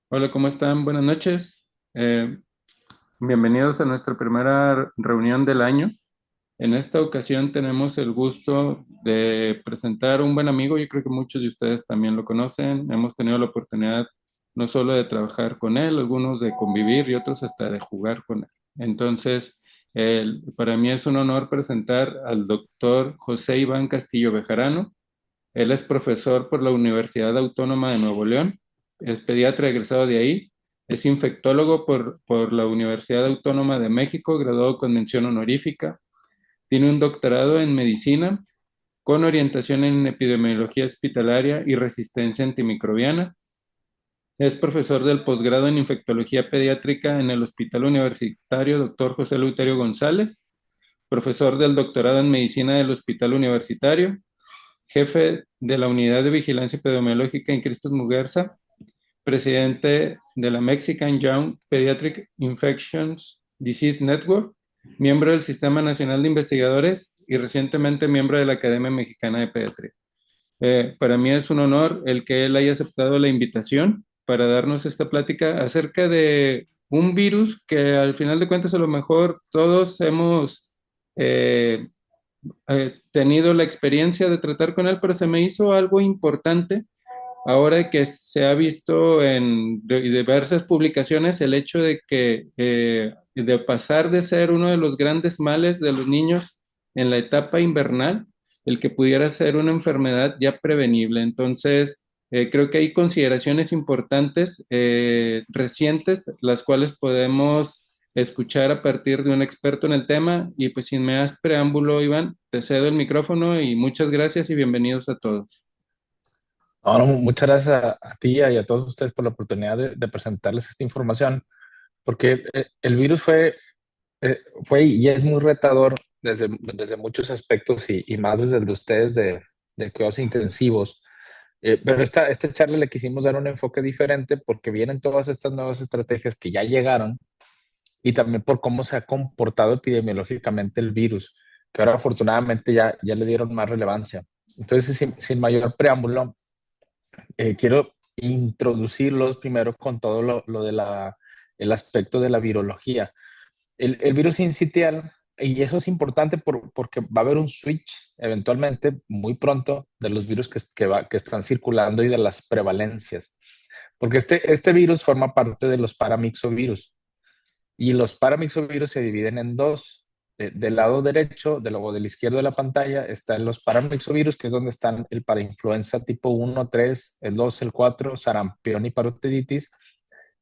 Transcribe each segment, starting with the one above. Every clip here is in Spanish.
Hola, ¿cómo están? Buenas noches. Bienvenidos a nuestra primera reunión del año. En esta ocasión tenemos el gusto de presentar a un buen amigo. Yo creo que muchos de ustedes también lo conocen. Hemos tenido la oportunidad no solo de trabajar con él, algunos de convivir y otros hasta de jugar con él. Entonces, para mí es un honor presentar al doctor José Iván Castillo Bejarano. Él es profesor por la Universidad Autónoma de Nuevo León, es pediatra egresado de ahí, es infectólogo por la Universidad Autónoma de México, graduado con mención honorífica, tiene un doctorado en medicina con orientación en epidemiología hospitalaria y resistencia antimicrobiana. Es profesor del posgrado en infectología pediátrica en el Hospital Universitario Dr. José Eleuterio González, profesor del doctorado en medicina del Hospital Universitario, jefe de la Unidad de Vigilancia Epidemiológica en Cristos Muguerza, presidente de la Mexican Young Pediatric Infections Disease Network, miembro del Sistema Nacional de Investigadores y recientemente miembro de la Academia Mexicana de Pediatría. Para mí es un honor el que él haya aceptado la invitación para darnos esta plática acerca de un virus que al final de cuentas a lo mejor todos hemos eh, tenido la experiencia de tratar con él, pero se me hizo algo importante ahora que se ha visto en diversas publicaciones el hecho de que de pasar de ser uno de los grandes males de los niños en la etapa invernal, el que pudiera ser una enfermedad ya prevenible. Entonces, creo que hay consideraciones importantes recientes, las cuales podemos escuchar a partir de un experto en el tema. Y pues sin más preámbulo, Iván, te cedo el micrófono y muchas gracias y bienvenidos a todos. No, no, muchas gracias a ti y a todos ustedes por la oportunidad de presentarles esta información, porque el virus fue y es muy retador desde muchos aspectos y más desde el de ustedes de cuidados intensivos. Pero esta charla le quisimos dar un enfoque diferente porque vienen todas estas nuevas estrategias que ya llegaron y también por cómo se ha comportado epidemiológicamente el virus, que ahora afortunadamente ya le dieron más relevancia. Entonces, sin mayor preámbulo, quiero introducirlos primero con todo lo de el aspecto de la virología. El virus sincitial, y eso es importante porque va a haber un switch eventualmente, muy pronto, de los virus que están circulando y de las prevalencias. Porque este virus forma parte de los paramixovirus. Y los paramixovirus se dividen en dos. Del lado derecho, o del izquierdo de la pantalla, están los paramixovirus, que es donde están el parainfluenza tipo 1, 3, el 2, el 4, sarampión y parotiditis.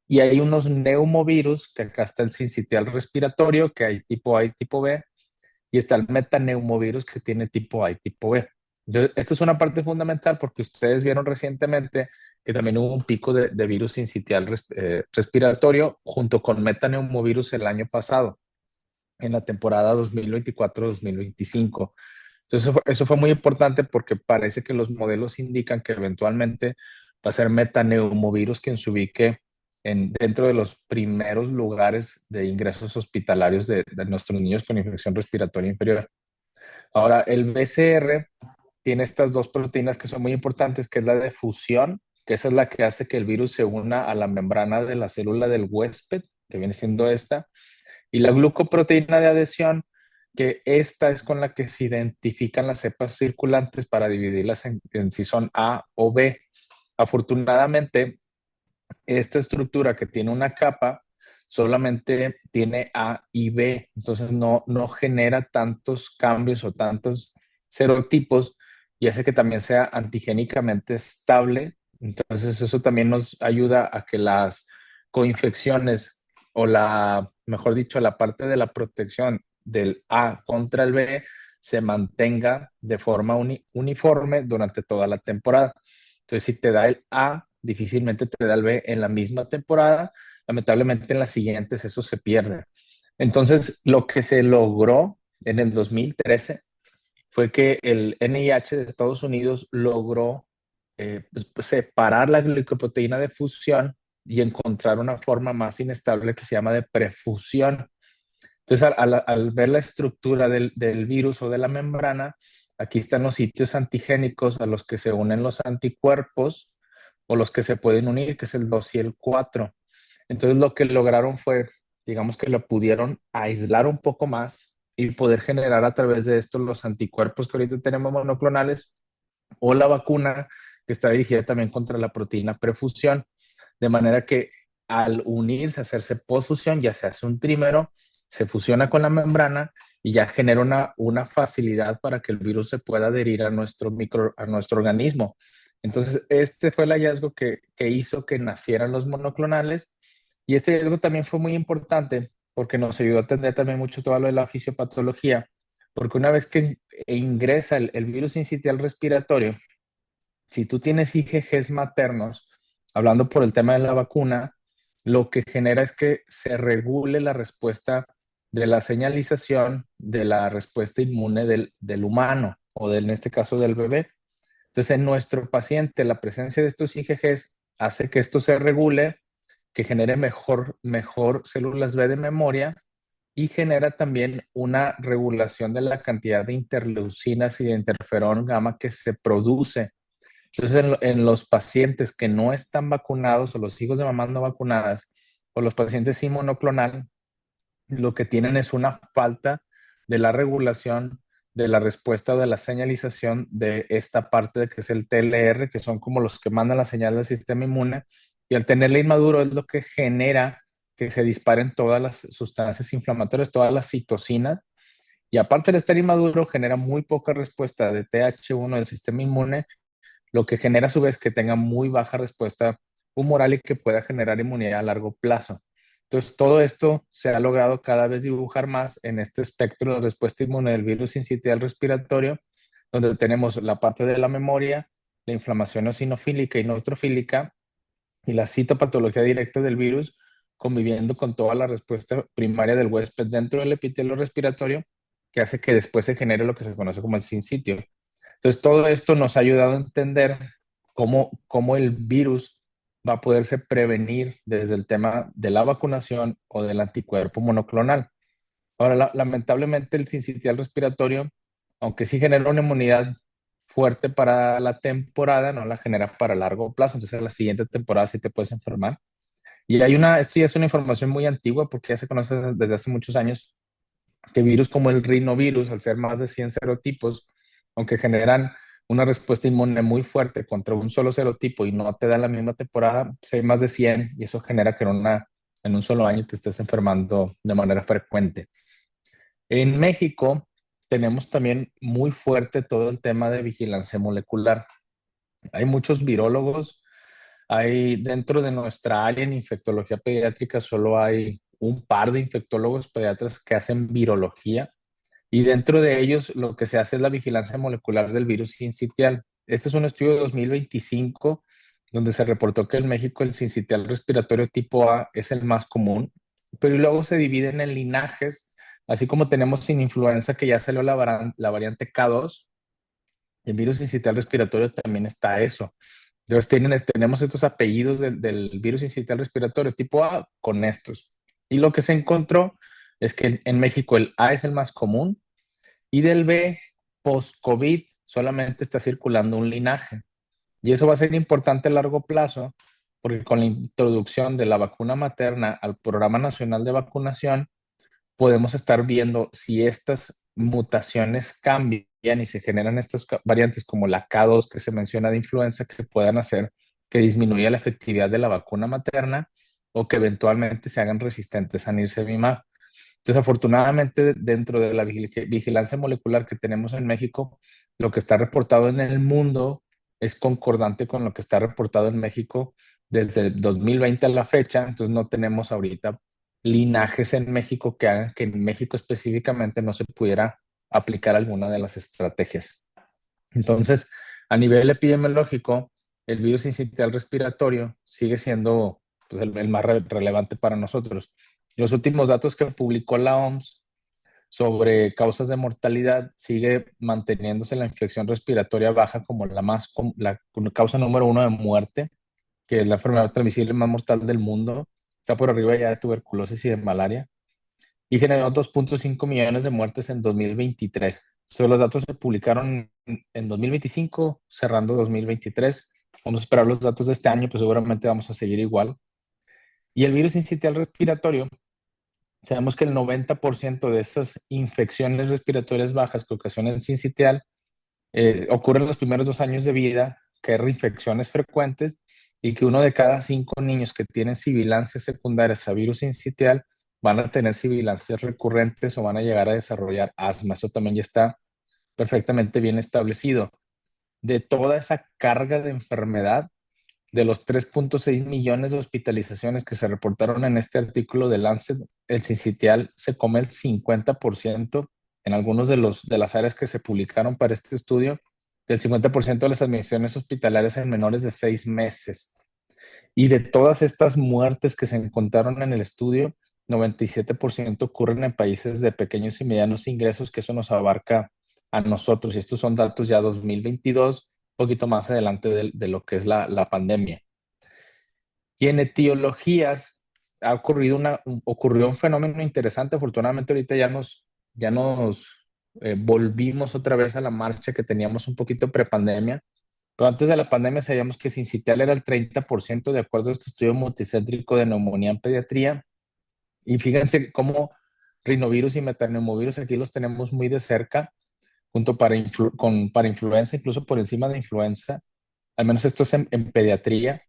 Y hay unos neumovirus, que acá está el sincitial respiratorio, que hay tipo A y tipo B, y está el metaneumovirus, que tiene tipo A y tipo B. Entonces, esto es una parte fundamental porque ustedes vieron recientemente que también hubo un pico de virus sincitial respiratorio junto con metaneumovirus el año pasado, en la temporada 2024-2025. Entonces, eso fue muy importante porque parece que los modelos indican que eventualmente va a ser metaneumovirus quien se ubique dentro de los primeros lugares de ingresos hospitalarios de nuestros niños con infección respiratoria inferior. Ahora, el BCR tiene estas dos proteínas que son muy importantes, que es la de fusión, que esa es la que hace que el virus se una a la membrana de la célula del huésped, que viene siendo esta, y la glucoproteína de adhesión, que esta es con la que se identifican las cepas circulantes para dividirlas en si son A o B. Afortunadamente, esta estructura que tiene una capa solamente tiene A y B, entonces no genera tantos cambios o tantos serotipos y hace que también sea antigénicamente estable. Entonces eso también nos ayuda a que las coinfecciones o mejor dicho, la parte de la protección del A contra el B se mantenga de forma uniforme durante toda la temporada. Entonces, si te da el A, difícilmente te da el B en la misma temporada. Lamentablemente en las siguientes eso se pierde. Entonces, lo que se logró en el 2013 fue que el NIH de Estados Unidos logró separar la glicoproteína de fusión y encontrar una forma más inestable que se llama de prefusión. Entonces, al ver la estructura del virus o de la membrana, aquí están los sitios antigénicos a los que se unen los anticuerpos o los que se pueden unir, que es el 2 y el 4. Entonces lo que lograron fue, digamos que lo pudieron aislar un poco más y poder generar a través de esto los anticuerpos que ahorita tenemos monoclonales o la vacuna que está dirigida también contra la proteína prefusión, de manera que al unirse, hacerse posfusión, ya se hace un trímero, se fusiona con la membrana y ya genera una facilidad para que el virus se pueda adherir a nuestro organismo. Entonces, este fue el hallazgo que hizo que nacieran los monoclonales y este hallazgo también fue muy importante porque nos ayudó a entender también mucho todo lo de la fisiopatología, porque una vez que ingresa el virus incitial respiratorio, si tú tienes IgGs maternos, hablando por el tema de la vacuna, lo que genera es que se regule la respuesta de la señalización de la respuesta inmune del humano o en este caso del bebé. Entonces, en nuestro paciente, la presencia de estos IgGs hace que esto se regule, que genere mejor células B de memoria y genera también una regulación de la cantidad de interleucinas y de interferón gamma que se produce. Entonces, en los pacientes que no están vacunados o los hijos de mamás no vacunadas o los pacientes sin monoclonal, lo que tienen es una falta de la regulación de la respuesta o de la señalización de esta parte de que es el TLR, que son como los que mandan la señal del sistema inmune, y al tenerle inmaduro es lo que genera que se disparen todas las sustancias inflamatorias, todas las citocinas, y aparte de estar inmaduro, genera muy poca respuesta de TH1 del sistema inmune, lo que genera a su vez que tenga muy baja respuesta humoral y que pueda generar inmunidad a largo plazo. Entonces, todo esto se ha logrado cada vez dibujar más en este espectro de respuesta inmune del virus sincitial respiratorio, donde tenemos la parte de la memoria, la inflamación eosinofílica y neutrofílica y la citopatología directa del virus conviviendo con toda la respuesta primaria del huésped dentro del epitelio respiratorio, que hace que después se genere lo que se conoce como el sincitio. Entonces, todo esto nos ha ayudado a entender cómo el virus va a poderse prevenir desde el tema de la vacunación o del anticuerpo monoclonal. Ahora, lamentablemente, el sincitial respiratorio, aunque sí genera una inmunidad fuerte para la temporada, no la genera para largo plazo. Entonces, a la siguiente temporada sí te puedes enfermar. Y esto ya es una información muy antigua porque ya se conoce desde hace muchos años que virus como el rinovirus, al ser más de 100 serotipos, aunque generan una respuesta inmune muy fuerte contra un solo serotipo y no te da la misma temporada, pues hay más de 100 y eso genera que en un solo año te estés enfermando de manera frecuente. En México tenemos también muy fuerte todo el tema de vigilancia molecular. Hay muchos virólogos, hay dentro de nuestra área en infectología pediátrica solo hay un par de infectólogos pediatras que hacen virología y dentro de ellos lo que se hace es la vigilancia molecular del virus sincitial. Este es un estudio de 2025 donde se reportó que en México el sincitial respiratorio tipo A es el más común, pero luego se dividen en linajes, así como tenemos sin influenza que ya salió la variante K2, el virus sincitial respiratorio también está eso. Entonces tenemos estos apellidos del virus sincitial respiratorio tipo A con estos. Y lo que se encontró es que en México el A es el más común, y del B, post-COVID, solamente está circulando un linaje. Y eso va a ser importante a largo plazo, porque con la introducción de la vacuna materna al Programa Nacional de Vacunación, podemos estar viendo si estas mutaciones cambian y se generan estas variantes como la K2 que se menciona de influenza que puedan hacer que disminuya la efectividad de la vacuna materna o que eventualmente se hagan resistentes a nirsevimab. Entonces, afortunadamente, dentro de la vigilancia molecular que tenemos en México, lo que está reportado en el mundo es concordante con lo que está reportado en México desde el 2020 a la fecha. Entonces, no tenemos ahorita linajes en México que hagan que en México específicamente no se pudiera aplicar alguna de las estrategias. Entonces, a nivel epidemiológico, el virus incitial respiratorio sigue siendo pues, el más relevante para nosotros. Los últimos datos que publicó la OMS sobre causas de mortalidad sigue manteniéndose la infección respiratoria baja como la causa número uno de muerte, que es la enfermedad transmisible más mortal del mundo. Está por arriba ya de tuberculosis y de malaria y generó 2.5 millones de muertes en 2023. Los datos se publicaron en 2025, cerrando 2023. Vamos a esperar los datos de este año, pues seguramente vamos a seguir igual. Y el virus sincitial respiratorio, sabemos que el 90% de esas infecciones respiratorias bajas que ocasionan sincitial ocurren en los primeros 2 años de vida, que hay reinfecciones frecuentes y que 1 de cada 5 niños que tienen sibilancias secundarias a virus sincitial van a tener sibilancias recurrentes o van a llegar a desarrollar asma. Eso también ya está perfectamente bien establecido. De toda esa carga de enfermedad, de los 3.6 millones de hospitalizaciones que se reportaron en este artículo de Lancet, el sincitial se come el 50% en algunos de las áreas que se publicaron para este estudio, del 50% de las admisiones hospitalarias en menores de 6 meses. Y de todas estas muertes que se encontraron en el estudio, 97% ocurren en países de pequeños y medianos ingresos, que eso nos abarca a nosotros. Y estos son datos ya 2022, un poquito más adelante de lo que es la pandemia. Y en etiologías ocurrió un fenómeno interesante. Afortunadamente ahorita ya nos volvimos otra vez a la marcha que teníamos un poquito prepandemia. Pero antes de la pandemia sabíamos que sincitial era el 30% de acuerdo a este estudio multicéntrico de neumonía en pediatría. Y fíjense cómo rinovirus y metaneumovirus aquí los tenemos muy de cerca, junto para influenza, incluso por encima de influenza. Al menos esto es en pediatría.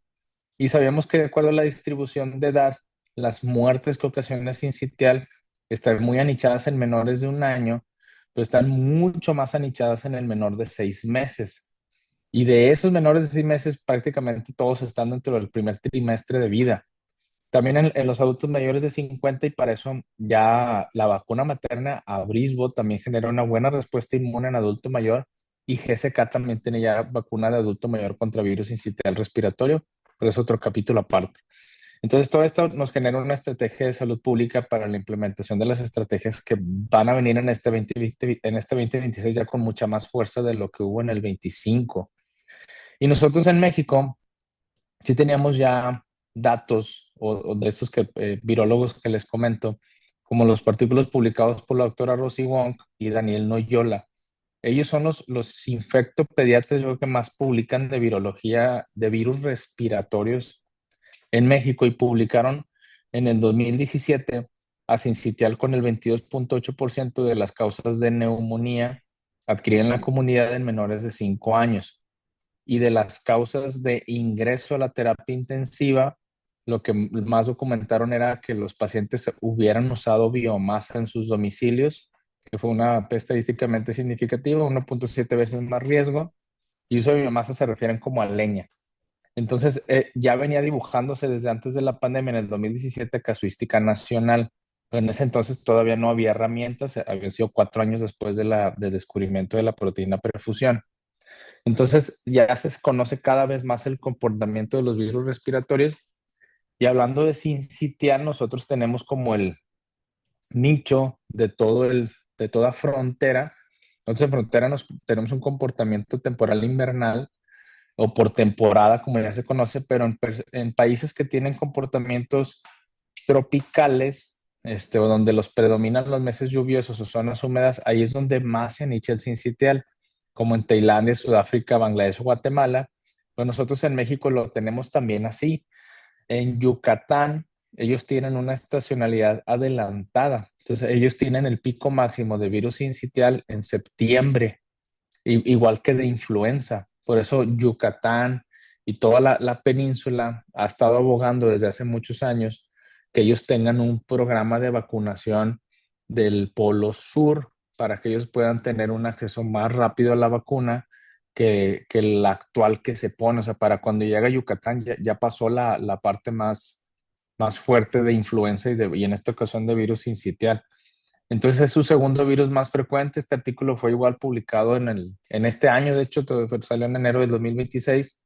Y sabíamos que de acuerdo a la distribución de edad, las muertes que ocasiona sincitial están muy anichadas en menores de 1 año, pero están mucho más anichadas en el menor de 6 meses. Y de esos menores de 6 meses, prácticamente todos están dentro del primer trimestre de vida. También en los adultos mayores de 50, y para eso ya la vacuna materna Abrisbo también genera una buena respuesta inmune en adulto mayor, y GSK también tiene ya vacuna de adulto mayor contra virus sincitial respiratorio, pero es otro capítulo aparte. Entonces, todo esto nos genera una estrategia de salud pública para la implementación de las estrategias que van a venir en este 2020, en este 2026 ya con mucha más fuerza de lo que hubo en el 25. Y nosotros en México sí teníamos ya datos o de estos virólogos que les comento, como los artículos publicados por la doctora Rosy Wong y Daniel Noyola. Ellos son los infectopediatras, yo creo, que más publican de virología de virus respiratorios en México, y publicaron en el 2017 a sincitial con el 22.8% de las causas de neumonía adquirida en la comunidad en menores de 5 años. Y de las causas de ingreso a la terapia intensiva, lo que más documentaron era que los pacientes hubieran usado biomasa en sus domicilios, que fue una estadísticamente significativa, 1.7 veces más riesgo, y uso de biomasa se refieren como a leña. Entonces, ya venía dibujándose desde antes de la pandemia, en el 2017, casuística nacional, pero en ese entonces todavía no había herramientas, había sido 4 años después del descubrimiento de la proteína perfusión. Entonces ya se conoce cada vez más el comportamiento de los virus respiratorios. Y hablando de sincitial, nosotros tenemos como el nicho de toda frontera. Entonces en frontera tenemos un comportamiento temporal invernal o por temporada, como ya se conoce, pero en países que tienen comportamientos tropicales, o donde los predominan los meses lluviosos o zonas húmedas, ahí es donde más se anicha el sincitial, como en Tailandia, Sudáfrica, Bangladesh o Guatemala. Pues nosotros en México lo tenemos también así. En Yucatán, ellos tienen una estacionalidad adelantada. Entonces, ellos tienen el pico máximo de virus sincitial en septiembre, igual que de influenza. Por eso Yucatán y toda la península ha estado abogando desde hace muchos años que ellos tengan un programa de vacunación del Polo Sur, para que ellos puedan tener un acceso más rápido a la vacuna que el actual que se pone. O sea, para cuando llega a Yucatán ya pasó la parte más fuerte de influenza y en esta ocasión de virus sincitial. Entonces es su segundo virus más frecuente. Este artículo fue igual publicado en este año, de hecho, salió en enero del 2026,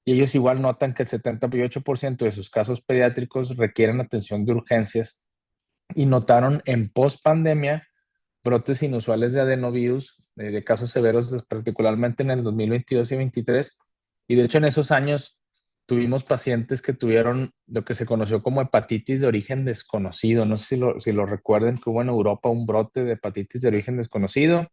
y ellos igual notan que el 78% de sus casos pediátricos requieren atención de urgencias, y notaron en post-pandemia brotes inusuales de adenovirus, de casos severos, particularmente en el 2022 y 2023. Y de hecho en esos años tuvimos pacientes que tuvieron lo que se conoció como hepatitis de origen desconocido. No sé si lo recuerden, que hubo en Europa un brote de hepatitis de origen desconocido.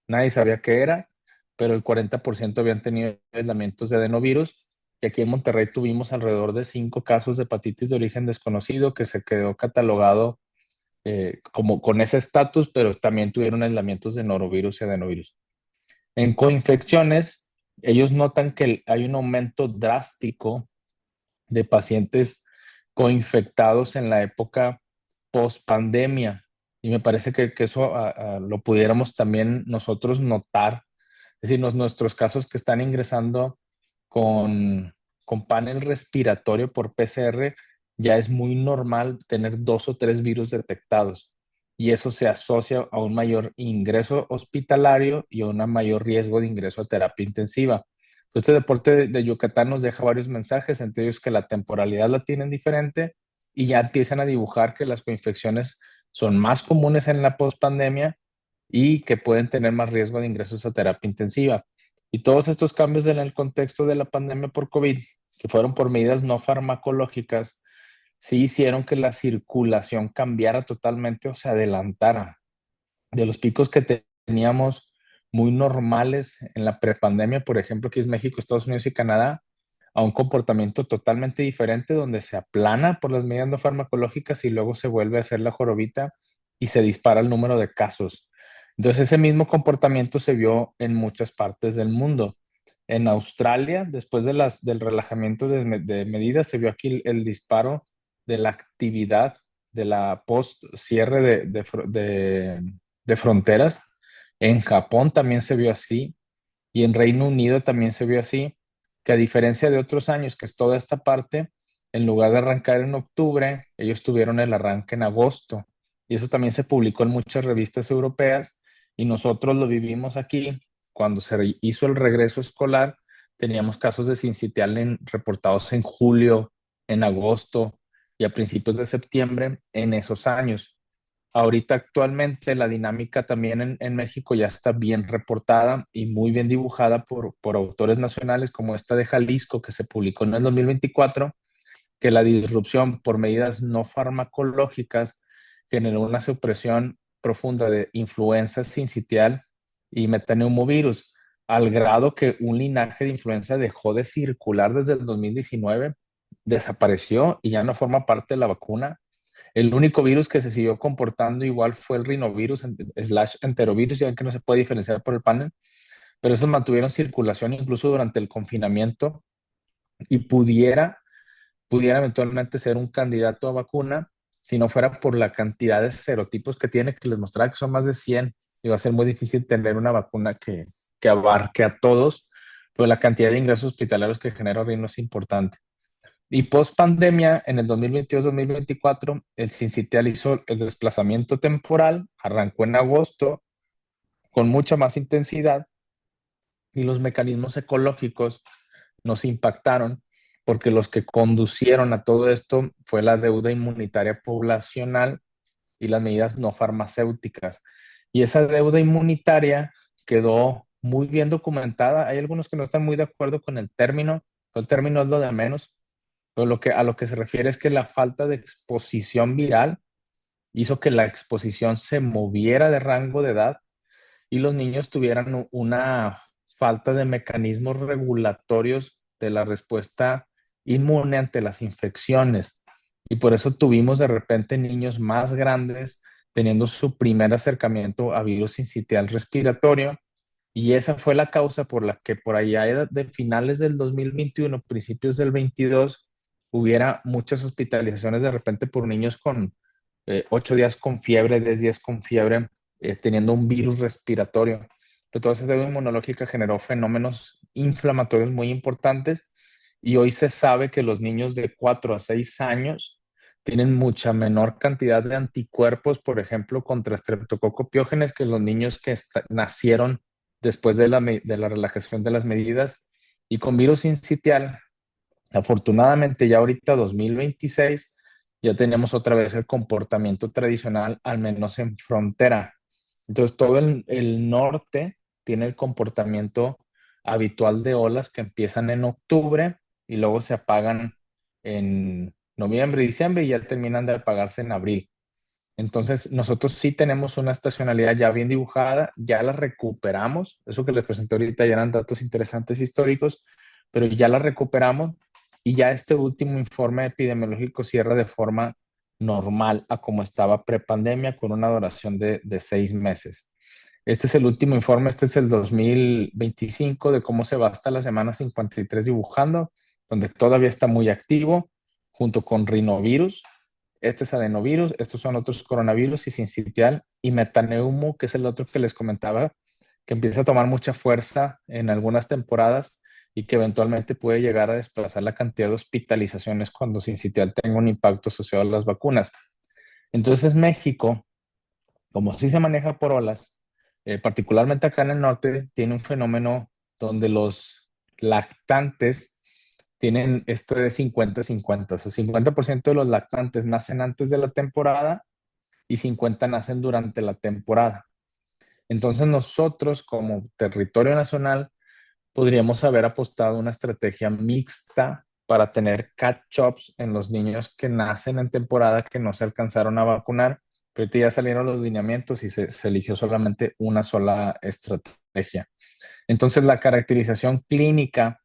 Nadie sabía qué era, pero el 40% habían tenido aislamientos de adenovirus. y aquí en Monterrey tuvimos alrededor de 5 casos de hepatitis de origen desconocido que se quedó catalogado como con ese estatus, pero también tuvieron aislamientos de norovirus y adenovirus. En coinfecciones, ellos notan que hay un aumento drástico de pacientes coinfectados en la época post pandemia. Y me parece que eso lo pudiéramos también nosotros notar. Es decir, nuestros casos que están ingresando con, con panel respiratorio por PCR, ya es muy normal tener 2 o 3 virus detectados. Y eso se asocia a un mayor ingreso hospitalario y a un mayor riesgo de ingreso a terapia intensiva. Este deporte de Yucatán nos deja varios mensajes, entre ellos que la temporalidad la tienen diferente y ya empiezan a dibujar que las coinfecciones son más comunes en la pospandemia y que pueden tener más riesgo de ingresos a terapia intensiva. Y todos estos cambios en el contexto de la pandemia por COVID, que fueron por medidas no farmacológicas, sí hicieron que la circulación cambiara totalmente o se adelantara de los picos que teníamos muy normales en la prepandemia, por ejemplo, que es México, Estados Unidos y Canadá, a un comportamiento totalmente diferente donde se aplana por las medidas no farmacológicas y luego se vuelve a hacer la jorobita y se dispara el número de casos. Entonces ese mismo comportamiento se vio en muchas partes del mundo. En Australia, después del relajamiento de medidas, se vio aquí el disparo de la actividad de la post cierre de fronteras. En Japón también se vio así y en Reino Unido también se vio así, que a diferencia de otros años, que es toda esta parte, en lugar de arrancar en octubre, ellos tuvieron el arranque en agosto. Y eso también se publicó en muchas revistas europeas y nosotros lo vivimos aquí. Cuando se hizo el regreso escolar, teníamos casos de sincitial reportados en julio, en agosto y a principios de septiembre en esos años. Ahorita actualmente la dinámica también en México ya está bien reportada y muy bien dibujada por autores nacionales como esta de Jalisco que se publicó en el 2024, que la disrupción por medidas no farmacológicas generó una supresión profunda de influenza sincitial y metaneumovirus, al grado que un linaje de influenza dejó de circular desde el 2019, desapareció y ya no forma parte de la vacuna. El único virus que se siguió comportando igual fue el rinovirus slash enterovirus, ya que no se puede diferenciar por el panel, pero esos mantuvieron circulación incluso durante el confinamiento y pudiera eventualmente ser un candidato a vacuna si no fuera por la cantidad de serotipos que tiene, que les mostraba que son más de 100 y va a ser muy difícil tener una vacuna que abarque a todos, pero la cantidad de ingresos hospitalarios que genera Rino es importante. Y post pandemia, en el 2022-2024, el Sincitial hizo el desplazamiento temporal, arrancó en agosto con mucha más intensidad y los mecanismos ecológicos nos impactaron porque los que conducieron a todo esto fue la deuda inmunitaria poblacional y las medidas no farmacéuticas. Y esa deuda inmunitaria quedó muy bien documentada. Hay algunos que no están muy de acuerdo con el término, el término es lo de menos, pero a lo que se refiere es que la falta de exposición viral hizo que la exposición se moviera de rango de edad y los niños tuvieran una falta de mecanismos regulatorios de la respuesta inmune ante las infecciones. Y por eso tuvimos de repente niños más grandes teniendo su primer acercamiento a virus sincitial respiratorio. Y esa fue la causa por la que por allá de finales del 2021, principios del 22, hubiera muchas hospitalizaciones de repente por niños con 8 días con fiebre, 10 días con fiebre, teniendo un virus respiratorio. Entonces, esa deuda inmunológica generó fenómenos inflamatorios muy importantes y hoy se sabe que los niños de 4 a 6 años tienen mucha menor cantidad de anticuerpos, por ejemplo, contra Streptococcus pyogenes que los niños que nacieron después de la relajación de las medidas. Y con virus sincitial, afortunadamente ya ahorita 2026, ya tenemos otra vez el comportamiento tradicional, al menos en frontera. Entonces todo el norte tiene el comportamiento habitual de olas que empiezan en octubre y luego se apagan en noviembre y diciembre y ya terminan de apagarse en abril. Entonces, nosotros sí tenemos una estacionalidad ya bien dibujada, ya la recuperamos. Eso que les presenté ahorita ya eran datos interesantes históricos, pero ya la recuperamos y ya este último informe epidemiológico cierra de forma normal a como estaba prepandemia con una duración de 6 meses. Este es el último informe, este es el 2025 de cómo se va hasta la semana 53 dibujando, donde todavía está muy activo, junto con rinovirus. Este es adenovirus, estos son otros coronavirus y sincitial y metaneumo, que es el otro que les comentaba, que empieza a tomar mucha fuerza en algunas temporadas y que eventualmente puede llegar a desplazar la cantidad de hospitalizaciones cuando sincitial tenga un impacto asociado a las vacunas. Entonces México, como sí se maneja por olas, particularmente acá en el norte, tiene un fenómeno donde los lactantes tienen esto de 50-50, o sea, 50% de los lactantes nacen antes de la temporada y 50 nacen durante la temporada. Entonces nosotros como territorio nacional podríamos haber apostado una estrategia mixta para tener catch-ups en los niños que nacen en temporada que no se alcanzaron a vacunar, pero ya salieron los lineamientos y se eligió solamente una sola estrategia. Entonces, la caracterización clínica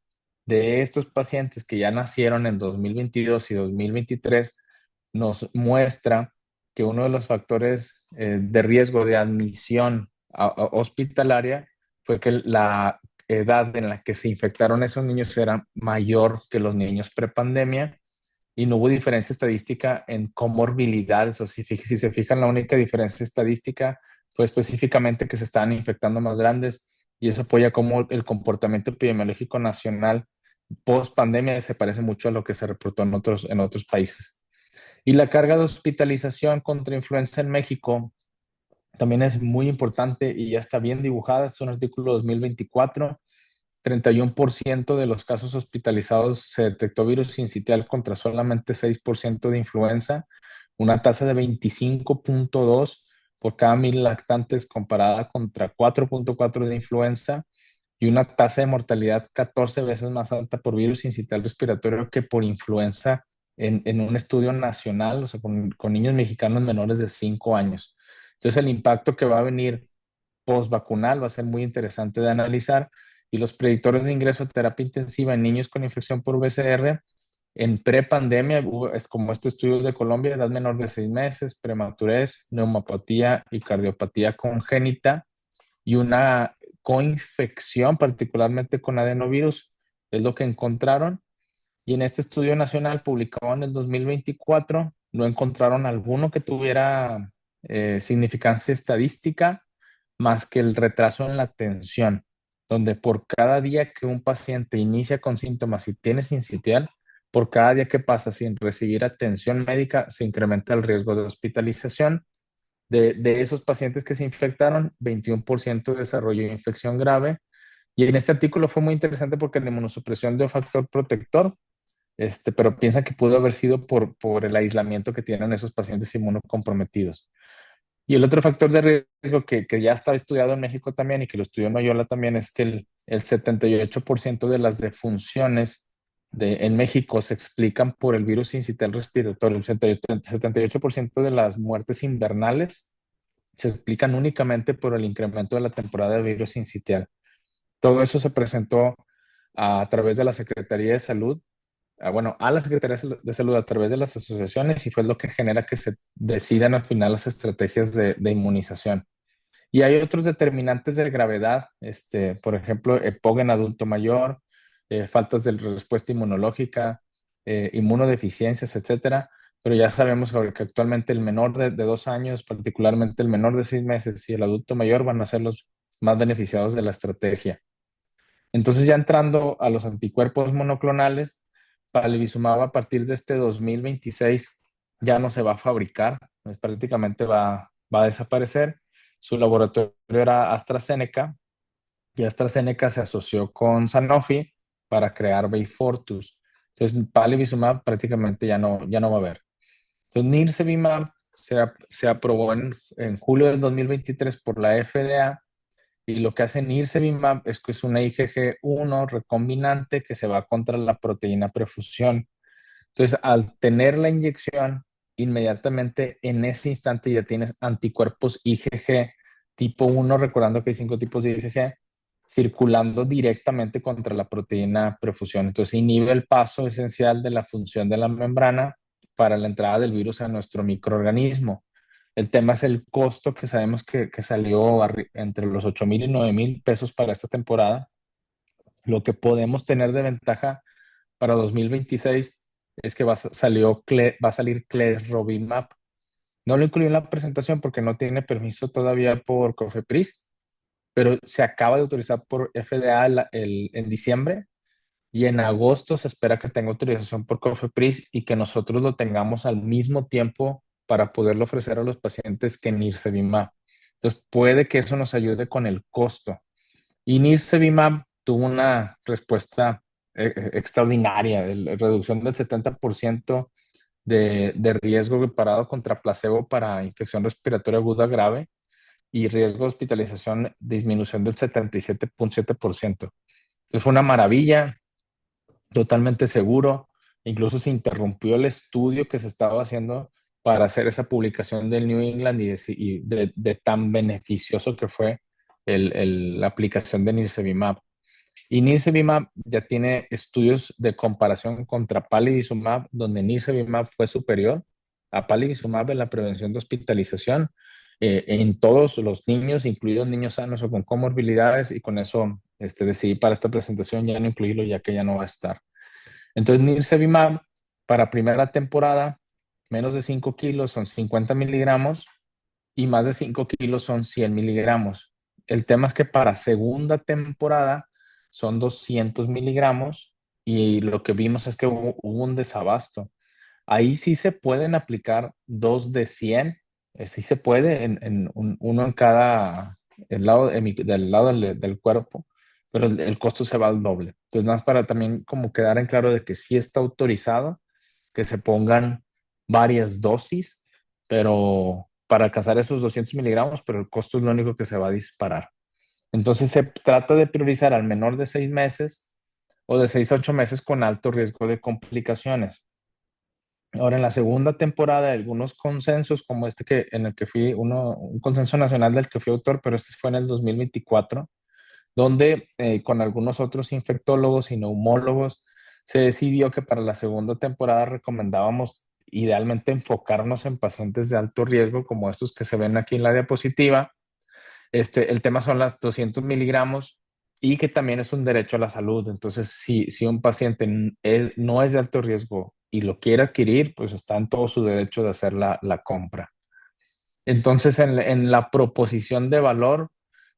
de estos pacientes que ya nacieron en 2022 y 2023 nos muestra que uno de los factores de riesgo de admisión hospitalaria fue que la edad en la que se infectaron esos niños era mayor que los niños prepandemia y no hubo diferencia estadística en comorbilidades. O si se fijan, la única diferencia estadística fue específicamente que se estaban infectando más grandes y eso apoya cómo el comportamiento epidemiológico nacional post pandemia se parece mucho a lo que se reportó en otros países. Y la carga de hospitalización contra influenza en México también es muy importante y ya está bien dibujada. Es un artículo 2024. 31% de los casos hospitalizados se detectó virus sincitial contra solamente 6% de influenza, una tasa de 25.2 por cada 1,000 lactantes comparada contra 4.4 de influenza y una tasa de mortalidad 14 veces más alta por virus sincitial respiratorio que por influenza en un estudio nacional, o sea, con niños mexicanos menores de 5 años. Entonces, el impacto que va a venir post-vacunal va a ser muy interesante de analizar y los predictores de ingreso a terapia intensiva en niños con infección por VCR en prepandemia, es como este estudio de Colombia, edad menor de 6 meses, prematurez, neumopatía y cardiopatía congénita y una coinfección, particularmente con adenovirus, es lo que encontraron. Y en este estudio nacional publicado en el 2024, no encontraron alguno que tuviera significancia estadística más que el retraso en la atención, donde por cada día que un paciente inicia con síntomas y tiene sincitial, por cada día que pasa sin recibir atención médica, se incrementa el riesgo de hospitalización. De esos pacientes que se infectaron, 21% desarrolló infección grave. Y en este artículo fue muy interesante porque la inmunosupresión dio factor protector, pero piensan que pudo haber sido por el aislamiento que tienen esos pacientes inmunocomprometidos. Y el otro factor de riesgo que ya está estudiado en México también y que lo estudió Noyola también es que el 78% de las defunciones en México se explican por el virus sincitial respiratorio. El 78% de las muertes invernales se explican únicamente por el incremento de la temporada de virus sincitial. Todo eso se presentó a través de la Secretaría de Salud, bueno, a la Secretaría de Salud a través de las asociaciones y fue lo que genera que se decidan al final las estrategias de inmunización. Y hay otros determinantes de gravedad, por ejemplo, EPOG en adulto mayor, faltas de respuesta inmunológica, inmunodeficiencias, etcétera. Pero ya sabemos que actualmente el menor de 2 años, particularmente el menor de 6 meses y el adulto mayor van a ser los más beneficiados de la estrategia. Entonces, ya entrando a los anticuerpos monoclonales, palivizumab a partir de este 2026 ya no se va a fabricar, pues prácticamente va a desaparecer. Su laboratorio era AstraZeneca y AstraZeneca se asoció con Sanofi para crear Beyfortus. Entonces, palivizumab prácticamente ya no va a haber. Entonces, nirsevimab se aprobó en julio del 2023 por la FDA y lo que hace nirsevimab es que es una IgG1 recombinante que se va contra la proteína prefusión. Entonces, al tener la inyección, inmediatamente en ese instante ya tienes anticuerpos IgG tipo 1, recordando que hay 5 tipos de IgG, circulando directamente contra la proteína perfusión. Entonces inhibe el paso esencial de la función de la membrana para la entrada del virus a nuestro microorganismo. El tema es el costo que sabemos que salió entre los 8,000 y 9,000 pesos para esta temporada. Lo que podemos tener de ventaja para 2026 es que va a salir Clesrovimab. No lo incluí en la presentación porque no tiene permiso todavía por COFEPRIS, pero se acaba de autorizar por FDA en diciembre y en agosto se espera que tenga autorización por COFEPRIS y que nosotros lo tengamos al mismo tiempo para poderlo ofrecer a los pacientes que Nirsevimab. Entonces puede que eso nos ayude con el costo. Y Nirsevimab tuvo una respuesta extraordinaria, reducción del 70% de riesgo comparado contra placebo para infección respiratoria aguda grave y riesgo de hospitalización, disminución del 77,7%. Entonces fue una maravilla, totalmente seguro. Incluso se interrumpió el estudio que se estaba haciendo para hacer esa publicación del New England y de tan beneficioso que fue la aplicación de Nirsevimab. Y Nirsevimab ya tiene estudios de comparación contra Palivizumab, donde Nirsevimab fue superior a Palivizumab en la prevención de hospitalización en todos los niños, incluidos niños sanos o con comorbilidades, y con eso decidí para esta presentación ya no incluirlo, ya que ya no va a estar. Entonces, Nirsevimab para primera temporada, menos de 5 kilos son 50 miligramos y más de 5 kilos son 100 miligramos. El tema es que para segunda temporada son 200 miligramos y lo que vimos es que hubo un desabasto. Ahí sí se pueden aplicar dos de 100, sí se puede, uno en cada el lado del lado del cuerpo, pero el costo se va al doble. Entonces, nada más para también como quedar en claro de que sí está autorizado que se pongan varias dosis, pero para alcanzar esos 200 miligramos, pero el costo es lo único que se va a disparar. Entonces, se trata de priorizar al menor de 6 meses o de 6 a 8 meses con alto riesgo de complicaciones. Ahora, en la segunda temporada, algunos consensos, como este en el que fui, un consenso nacional del que fui autor, pero este fue en el 2024, donde con algunos otros infectólogos y neumólogos se decidió que para la segunda temporada recomendábamos idealmente enfocarnos en pacientes de alto riesgo, como estos que se ven aquí en la diapositiva. El tema son las 200 miligramos y que también es un derecho a la salud. Entonces, si un paciente no es de alto riesgo y lo quiere adquirir, pues está en todo su derecho de hacer la compra. Entonces, en la proposición de valor,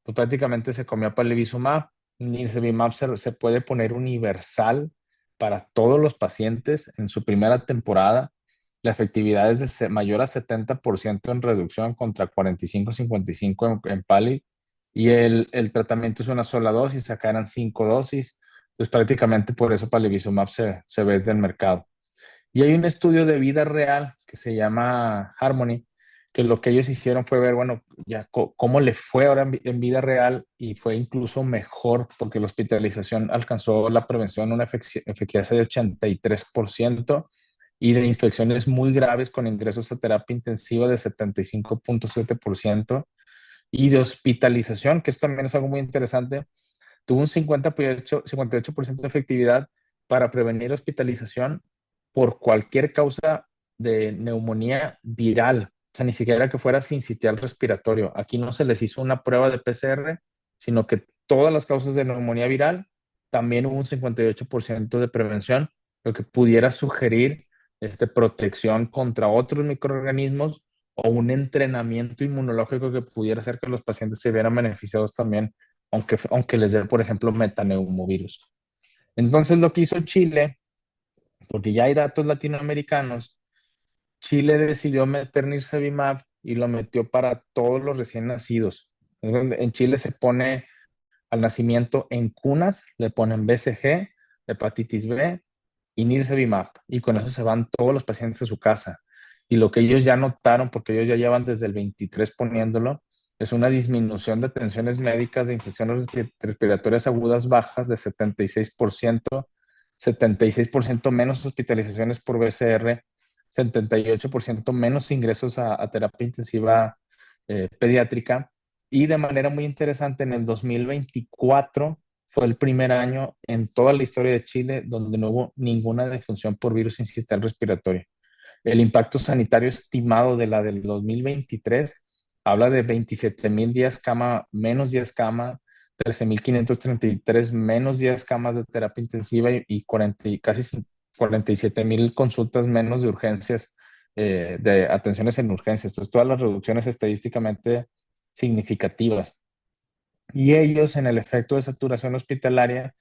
pues prácticamente se comió Palivizumab. Nirsevimab se puede poner universal para todos los pacientes en su primera temporada. La efectividad es de mayor a 70% en reducción contra 45-55 en Pali. Y el tratamiento es una sola dosis, acá eran 5 dosis. Entonces, prácticamente por eso Palivizumab se ve del mercado. Y hay un estudio de vida real que se llama Harmony, que lo que ellos hicieron fue ver, bueno, ya cómo le fue ahora en vida real y fue incluso mejor porque la hospitalización alcanzó la prevención una efectividad de 83% y de infecciones muy graves con ingresos a terapia intensiva de 75,7% y de hospitalización, que esto también es algo muy interesante, tuvo un 58% de efectividad para prevenir hospitalización por cualquier causa de neumonía viral. O sea, ni siquiera que fuera sincitial respiratorio. Aquí no se les hizo una prueba de PCR, sino que todas las causas de neumonía viral, también hubo un 58% de prevención, lo que pudiera sugerir protección contra otros microorganismos o un entrenamiento inmunológico que pudiera hacer que los pacientes se vieran beneficiados también aunque les dé, por ejemplo, metaneumovirus. Entonces, lo que hizo Chile, porque ya hay datos latinoamericanos, Chile decidió meter Nirsevimab y lo metió para todos los recién nacidos. En Chile se pone al nacimiento en cunas, le ponen BCG, hepatitis B y Nirsevimab, y con eso se van todos los pacientes a su casa. Y lo que ellos ya notaron, porque ellos ya llevan desde el 23 poniéndolo, es una disminución de tensiones médicas de infecciones respiratorias agudas bajas de 76% menos hospitalizaciones por BCR, 78% menos ingresos a terapia intensiva pediátrica Y de manera muy interesante, en el 2024 fue el primer año en toda la historia de Chile donde no hubo ninguna defunción por virus sincicial respiratorio. El impacto sanitario estimado de la del 2023 habla de 27,000 días cama, menos días cama, 13,533 menos días cama de terapia intensiva y 40 casi 47,000 consultas menos de urgencias, de atenciones en urgencias. Entonces, todas las reducciones estadísticamente significativas. Y ellos, en el efecto de saturación hospitalaria,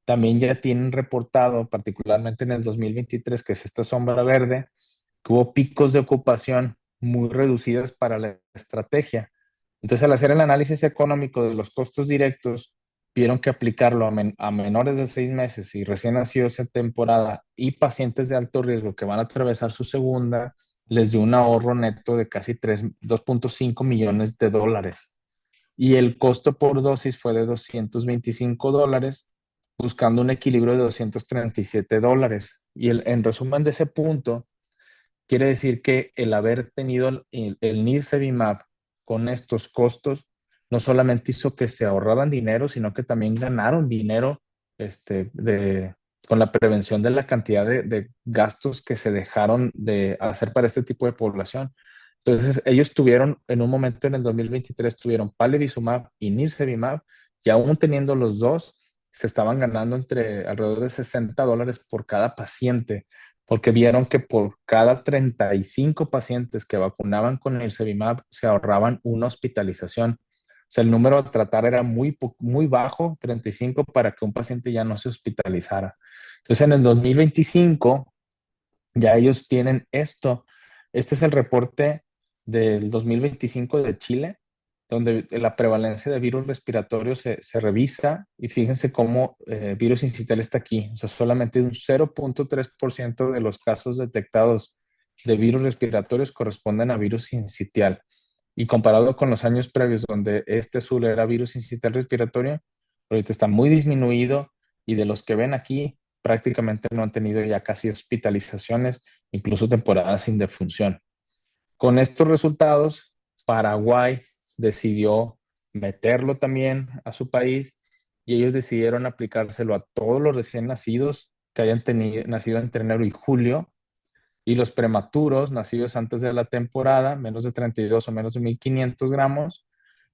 también ya tienen reportado, particularmente en el 2023, que es esta sombra verde, que hubo picos de ocupación muy reducidas para la estrategia. Entonces, al hacer el análisis económico de los costos directos, vieron que aplicarlo a menores de 6 meses y recién nacidos en temporada y pacientes de alto riesgo que van a atravesar su segunda, les dio un ahorro neto de casi 2,5 millones de dólares. Y el costo por dosis fue de $225, buscando un equilibrio de $237. Y en resumen de ese punto, quiere decir que el haber tenido el Nirsevimab con estos costos no solamente hizo que se ahorraran dinero, sino que también ganaron dinero, con la prevención de la cantidad de gastos que se dejaron de hacer para este tipo de población. Entonces, ellos tuvieron, en un momento en el 2023, tuvieron Palivizumab y Nirsevimab, y aún teniendo los dos, se estaban ganando entre alrededor de $60 por cada paciente, porque vieron que por cada 35 pacientes que vacunaban con el Nirsevimab se ahorraban una hospitalización. O sea, el número a tratar era muy bajo, 35, para que un paciente ya no se hospitalizara. Entonces, en el 2025 ya ellos tienen esto. Este es el reporte del 2025 de Chile, donde la prevalencia de virus respiratorios se revisa, y fíjense cómo virus incital está aquí. O sea, solamente un 0,3% de los casos detectados de virus respiratorios corresponden a virus sincitial. Y comparado con los años previos, donde este azul era virus incital respiratorio, ahorita está muy disminuido, y de los que ven aquí, prácticamente no han tenido ya casi hospitalizaciones, incluso temporadas sin defunción. Con estos resultados, Paraguay decidió meterlo también a su país, y ellos decidieron aplicárselo a todos los recién nacidos que hayan nacido entre enero y julio, y los prematuros nacidos antes de la temporada, menos de 32 o menos de 1,500 gramos,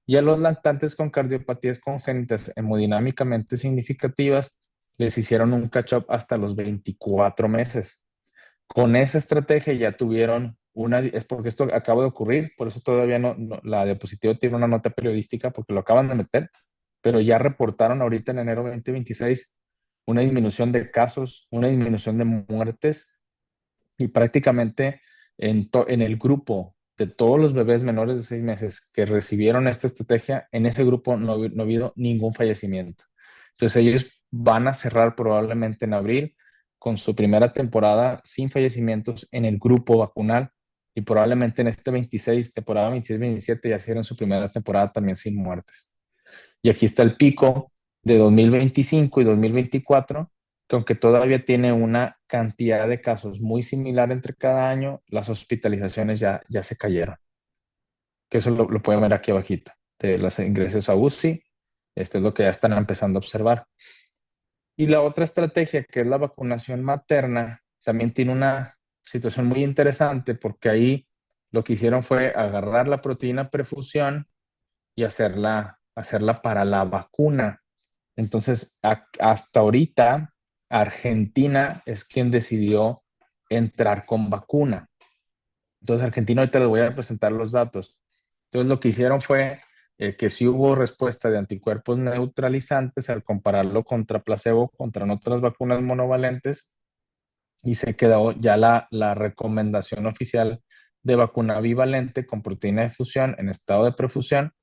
y a los lactantes con cardiopatías congénitas hemodinámicamente significativas les hicieron un catch-up hasta los 24 meses. Con esa estrategia ya tuvieron es porque esto acaba de ocurrir, por eso todavía la diapositiva tiene una nota periodística porque lo acaban de meter, pero ya reportaron ahorita en enero 2026 una disminución de casos, una disminución de muertes, y prácticamente en el grupo de todos los bebés menores de 6 meses que recibieron esta estrategia, en ese grupo no ha habido ningún fallecimiento. Entonces ellos van a cerrar probablemente en abril con su primera temporada sin fallecimientos en el grupo vacunal, y probablemente en este 26, temporada 26-27, ya cierren su primera temporada también sin muertes. Y aquí está el pico de 2025 y 2024, que aunque todavía tiene una cantidad de casos muy similar entre cada año, las hospitalizaciones ya se cayeron. Que eso lo pueden ver aquí abajito, de los ingresos a UCI. Esto es lo que ya están empezando a observar. Y la otra estrategia, que es la vacunación materna, también tiene una situación muy interesante, porque ahí lo que hicieron fue agarrar la proteína perfusión y hacerla para la vacuna. Entonces, hasta ahorita, Argentina es quien decidió entrar con vacuna. Entonces, Argentina, ahorita les voy a presentar los datos. Entonces, lo que hicieron fue que sí hubo respuesta de anticuerpos neutralizantes al compararlo contra placebo, contra otras vacunas monovalentes, y se quedó ya la recomendación oficial de vacuna bivalente con proteína de fusión en estado de prefusión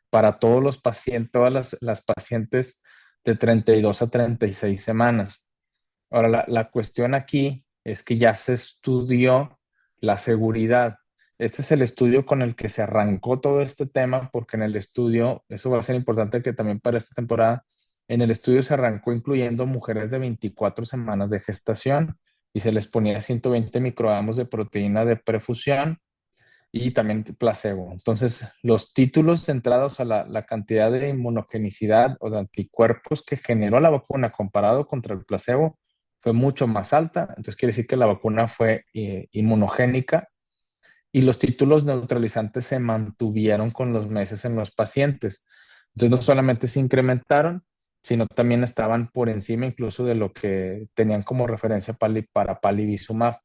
para todos los pacientes, todas las pacientes de 32 a 36 semanas. Ahora, la cuestión aquí es que ya se estudió la seguridad. Este es el estudio con el que se arrancó todo este tema, porque en el estudio, eso va a ser importante que también para esta temporada, en el estudio se arrancó incluyendo mujeres de 24 semanas de gestación, y se les ponía 120 microgramos de proteína de perfusión, y también placebo. Entonces, los títulos centrados a la cantidad de inmunogenicidad o de anticuerpos que generó la vacuna comparado contra el placebo fue mucho más alta. Entonces, quiere decir que la vacuna fue inmunogénica y los títulos neutralizantes se mantuvieron con los meses en los pacientes. Entonces, no solamente se incrementaron, sino también estaban por encima incluso de lo que tenían como referencia para palivizumab.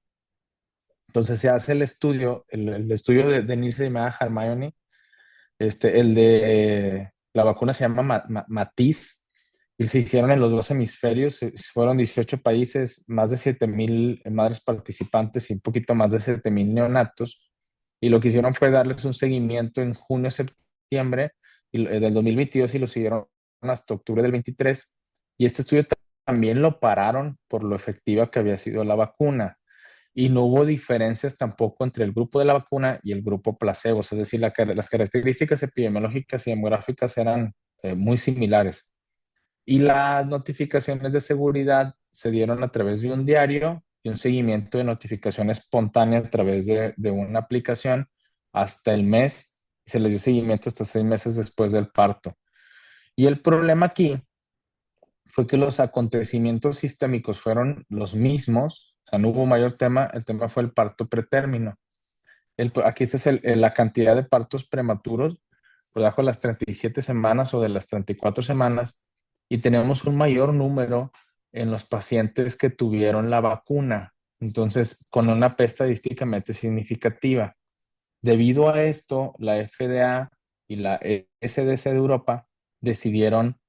Entonces se hace el estudio, el estudio de Nielsen y Hermione, el de la vacuna se llama Matiz, y se hicieron en los dos hemisferios, fueron 18 países, más de 7,000 madres participantes y un poquito más de 7,000 neonatos, y lo que hicieron fue darles un seguimiento en junio, septiembre del 2022 y lo siguieron hasta octubre del 23, y este estudio también lo pararon por lo efectiva que había sido la vacuna y no hubo diferencias tampoco entre el grupo de la vacuna y el grupo placebo, es decir, las características epidemiológicas y demográficas eran muy similares. Y las notificaciones de seguridad se dieron a través de un diario y un seguimiento de notificación espontánea a través de una aplicación hasta el mes, y se les dio seguimiento hasta 6 meses después del parto. Y el problema aquí fue que los acontecimientos sistémicos fueron los mismos, o sea, no hubo mayor tema, el tema fue el parto pretérmino. Aquí esta es la cantidad de partos prematuros por debajo de las 37 semanas o de las 34 semanas, y tenemos un mayor número en los pacientes que tuvieron la vacuna, entonces con una P estadísticamente significativa. Debido a esto, la FDA y la SDC de Europa decidieron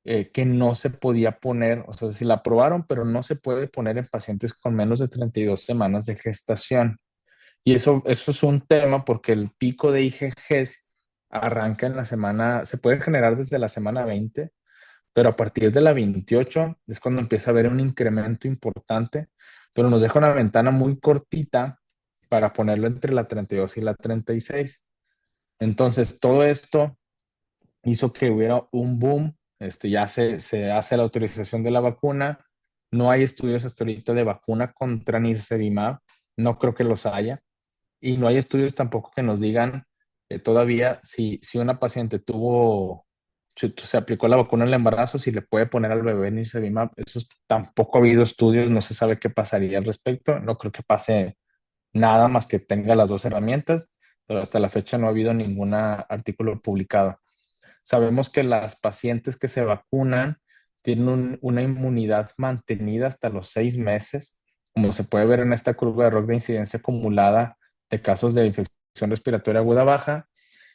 que no se podía poner, o sea, si la aprobaron, pero no se puede poner en pacientes con menos de 32 semanas de gestación. Y eso es un tema porque el pico de IgGs arranca en la semana, se puede generar desde la semana 20, pero a partir de la 28 es cuando empieza a haber un incremento importante, pero nos deja una ventana muy cortita para ponerlo entre la 32 y la 36. Entonces, todo esto hizo que hubiera un boom. Ya se hace la autorización de la vacuna. No hay estudios hasta ahorita de vacuna contra nirsevimab. No creo que los haya. Y no hay estudios tampoco que nos digan todavía si una paciente se aplicó la vacuna en el embarazo, si le puede poner al bebé nirsevimab. Eso tampoco ha habido estudios. No se sabe qué pasaría al respecto. No creo que pase nada más que tenga las dos herramientas, pero hasta la fecha no ha habido ningún artículo publicado. Sabemos que las pacientes que se vacunan tienen una inmunidad mantenida hasta los 6 meses, como se puede ver en esta curva de ROC de incidencia acumulada de casos de infección respiratoria aguda baja.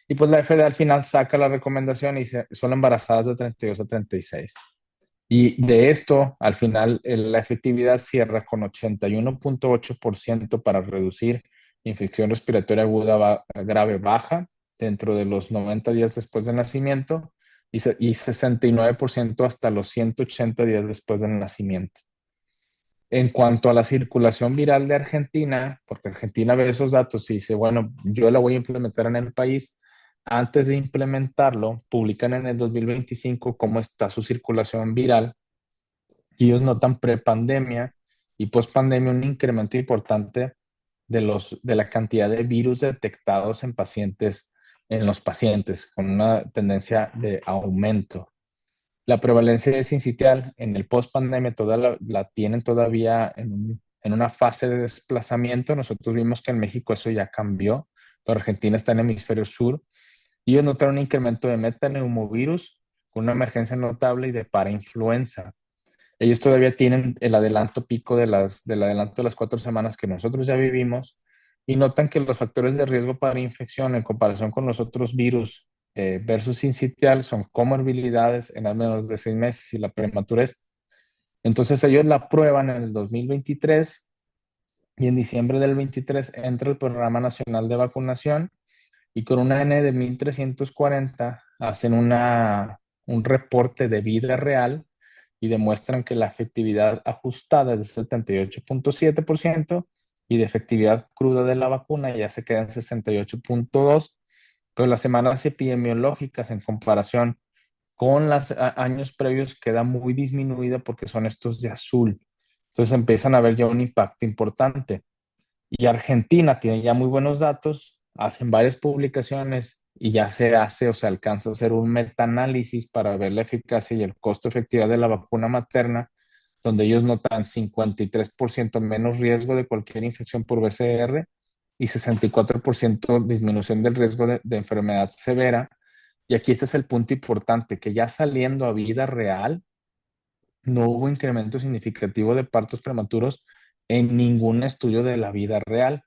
Y pues la FDA al final saca la recomendación y son embarazadas de 32 a 36. Y de esto, al final, la efectividad cierra con 81,8% para reducir infección respiratoria aguda grave baja dentro de los 90 días después del nacimiento y 69% hasta los 180 días después del nacimiento. En cuanto a la circulación viral de Argentina, porque Argentina ve esos datos y dice, bueno, yo la voy a implementar en el país, antes de implementarlo, publican en el 2025 cómo está su circulación viral y ellos notan prepandemia y pospandemia un incremento importante de la cantidad de virus detectados en los pacientes, con una tendencia de aumento. La prevalencia de sincitial en el post-pandemia la tienen todavía en una fase de desplazamiento. Nosotros vimos que en México eso ya cambió, pero Argentina está en el hemisferio sur y ellos notaron un incremento de metaneumovirus con una emergencia notable y de parainfluenza. Ellos todavía tienen el adelanto pico del adelanto de las 4 semanas que nosotros ya vivimos y notan que los factores de riesgo para infección en comparación con los otros virus versus sincitial son comorbilidades en al menos de 6 meses y la prematurez. Entonces ellos la prueban en el 2023 y en diciembre del 23 entra el Programa Nacional de Vacunación y con una N de 1340 hacen un reporte de vida real y demuestran que la efectividad ajustada es de 78,7% y de efectividad cruda de la vacuna ya se queda en 68,2%, pero las semanas epidemiológicas en comparación con los años previos queda muy disminuida porque son estos de azul. Entonces empiezan a ver ya un impacto importante. Y Argentina tiene ya muy buenos datos hacen varias publicaciones y ya se hace o se alcanza a hacer un metaanálisis para ver la eficacia y el costo efectivo de la vacuna materna, donde ellos notan 53% menos riesgo de cualquier infección por BCR y 64% disminución del riesgo de enfermedad severa. Y aquí este es el punto importante, que ya saliendo a vida real, no hubo incremento significativo de partos prematuros en ningún estudio de la vida real.